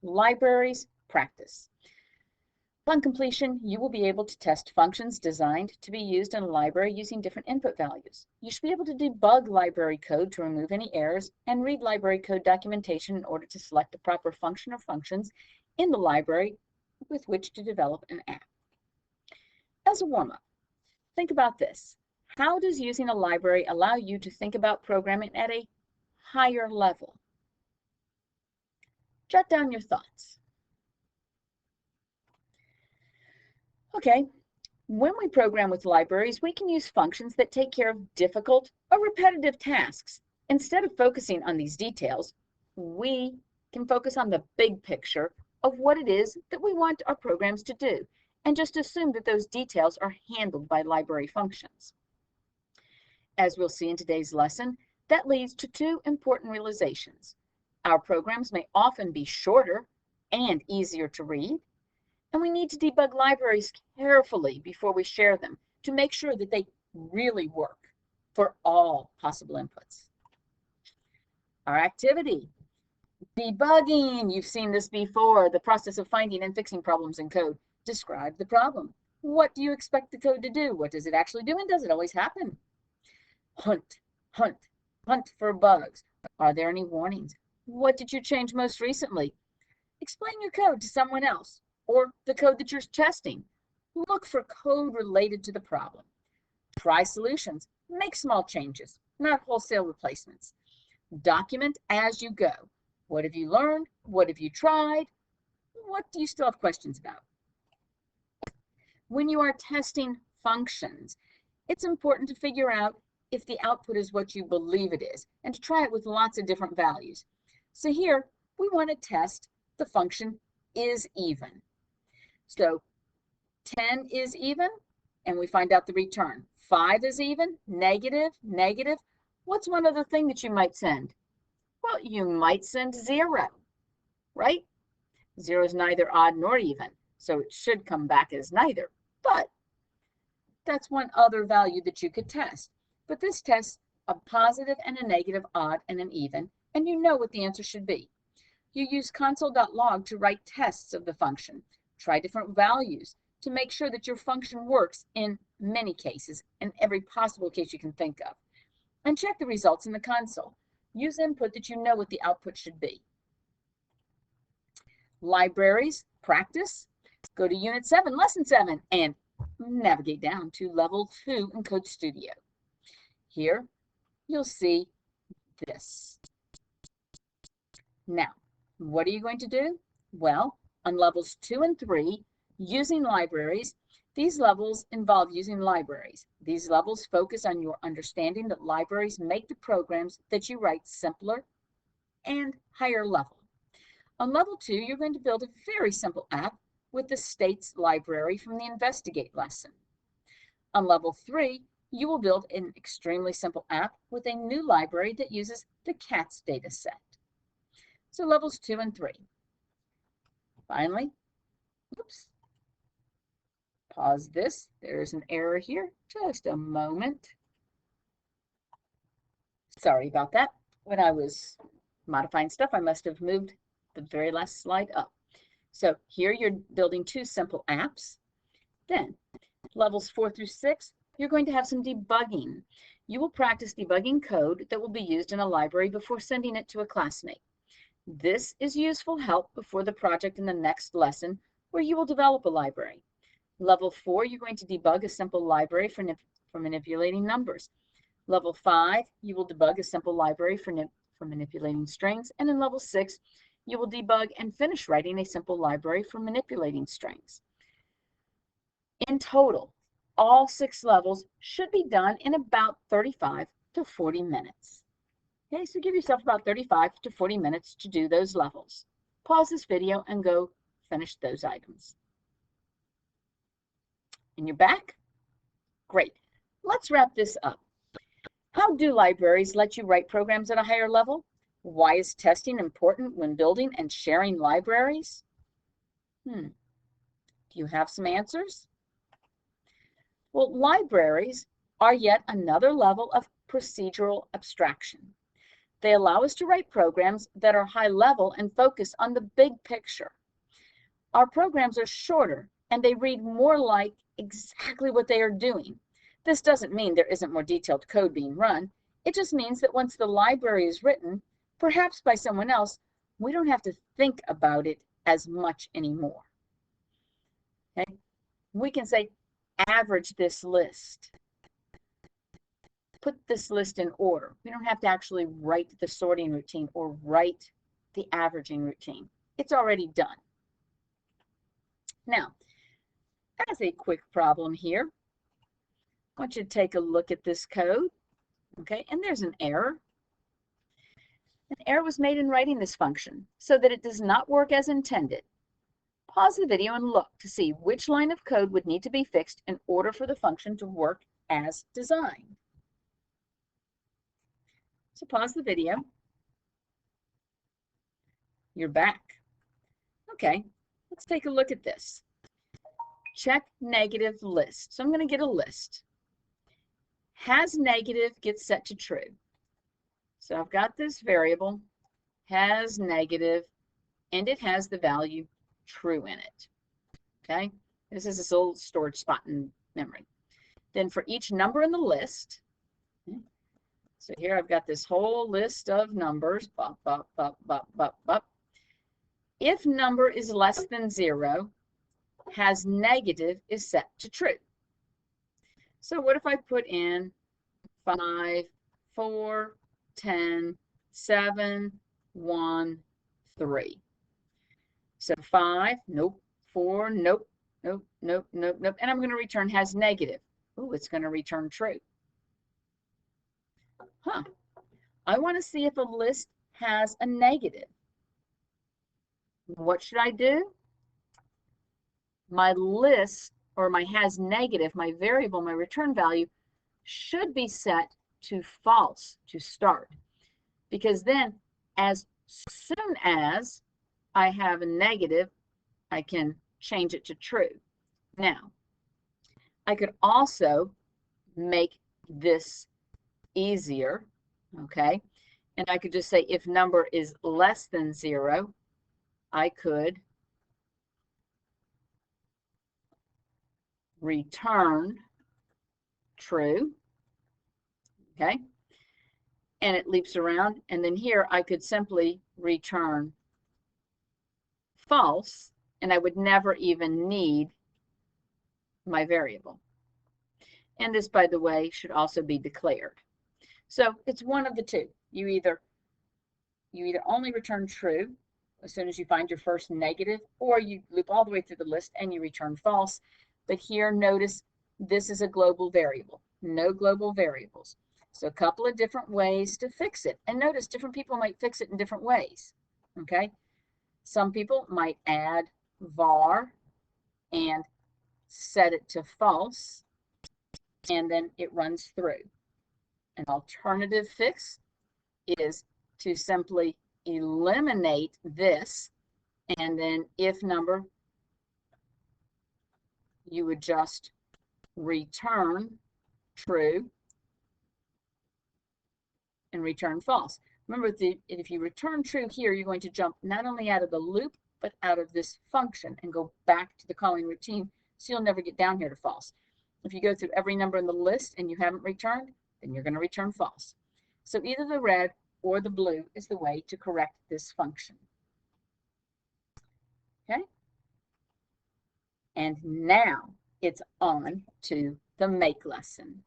Libraries, practice. Upon completion, you will be able to test functions designed to be used in a library using different input values. You should be able to debug library code to remove any errors and read library code documentation in order to select the proper function or functions in the library with which to develop an app. As a warm-up, think about this. How does using a library allow you to think about programming at a higher level? Jot down your thoughts. Okay, when we program with libraries, we can use functions that take care of difficult or repetitive tasks. Instead of focusing on these details, we can focus on the big picture of what it is that we want our programs to do, and just assume that those details are handled by library functions. As we'll see in today's lesson, that leads to two important realizations. Our programs may often be shorter and easier to read, and we need to debug libraries carefully before we share them to make sure that they really work for all possible inputs. Our activity, debugging. You've seen this before, the process of finding and fixing problems in code. Describe the problem. What do you expect the code to do? What does it actually do, and does it always happen? Hunt, hunt, hunt for bugs. Are there any warnings? What did you change most recently? Explain your code to someone else or the code that you're testing. Look for code related to the problem. Try solutions. Make small changes, not wholesale replacements. Document as you go. What have you learned? What have you tried? What do you still have questions about? When you are testing functions, it's important to figure out if the output is what you believe it is, and to try it with lots of different values. So here, we want to test the function is even. So 10 is even, and we find out the return. 5 is even, negative, negative. What's one other thing that you might send? Well, you might send 0, right? 0 is neither odd nor even, so it should come back as neither. But that's one other value that you could test. But this tests a positive and a negative, odd and an even, and you know what the answer should be. You use console.log to write tests of the function. Try different values to make sure that your function works in many cases, in every possible case you can think of. And check the results in the console. Use input that you know what the output should be. Libraries, practice. Go to Unit 7, Lesson 7, and navigate down to Level 2 in Code Studio. Here, you'll see this. Now, what are you going to do? Well, on levels 2 and 3, using libraries, these levels involve using libraries. These levels focus on your understanding that libraries make the programs that you write simpler and higher level. On level 2, you're going to build a very simple app with the states library from the Investigate lesson. On level 3, you will build an extremely simple app with a new library that uses the cats data set. So levels 2 and 3. Finally, oops, pause this. There's an error here. Just a moment. Sorry about that. When I was modifying stuff, I must have moved the very last slide up. So here you're building 2 simple apps. Then levels 4 through 6, you're going to have some debugging. You will practice debugging code that will be used in a library before sending it to a classmate. This is useful help before the project in the next lesson where you will develop a library. Level 4, you're going to debug a simple library for manipulating numbers. Level 5, you will debug a simple library for manipulating strings. And in level 6, you will debug and finish writing a simple library for manipulating strings. In total, all 6 levels should be done in about 35 to 40 minutes. Okay, so give yourself about 35 to 40 minutes to do those levels. Pause this video and go finish those items. And you're back? Great. Let's wrap this up. How do libraries let you write programs at a higher level? Why is testing important when building and sharing libraries? Do you have some answers? Well, libraries are yet another level of procedural abstraction. They allow us to write programs that are high level and focus on the big picture. Our programs are shorter and they read more like exactly what they are doing. This doesn't mean there isn't more detailed code being run. It just means that once the library is written, perhaps by someone else, we don't have to think about it as much anymore. Okay? We can say, average this list. Put this list in order. We don't have to actually write the sorting routine or write the averaging routine. It's already done. Now, as a quick problem here, I want you to take a look at this code. Okay, and there's an error. An error was made in writing this function so that it does not work as intended. Pause the video and look to see which line of code would need to be fixed in order for the function to work as designed. So pause the video. You're back. Okay, let's take a look at this. Check negative list. So I'm going to get a list. Has negative gets set to true. So I've got this variable, has negative, and it has the value true in it. Okay, this is this little storage spot in memory. Then for each number in the list, okay, so here I've got this whole list of numbers, bop, bop, bop, bop, bop, bop. If number is less than 0, has negative is set to true. So what if I put in 5, 4, 10, 7, 1, 3. So 5, nope. 4, nope. Nope, nope, nope, nope. And I'm going to return has negative. Oh, it's going to return true. Huh. I want to see if a list has a negative. What should I do? My list, or my has negative, my variable, my return value, should be set to false to start. Because then, as soon as I have a negative, I can change it to true. Now, I could also make this easier, okay? And I could just say if number is less than 0, I could return true, okay? And it leaps around, and then here I could simply return false, and I would never even need my variable. And this, by the way, should also be declared. So it's one of the two. You either only return true as soon as you find your first negative, or you loop all the way through the list and you return false. But here, notice this is a global variable, no global variables. So a couple of different ways to fix it. And notice different people might fix it in different ways, okay? Some people might add var and set it to false, and then it runs through. An alternative fix is to simply eliminate this, and then if number, you would just return true and return false. Remember, if you return true here, you're going to jump not only out of the loop, but out of this function and go back to the calling routine, so you'll never get down here to false. If you go through every number in the list and you haven't returned, then you're going to return false. So either the red or the blue is the way to correct this function. Okay? And now it's on to the make lesson.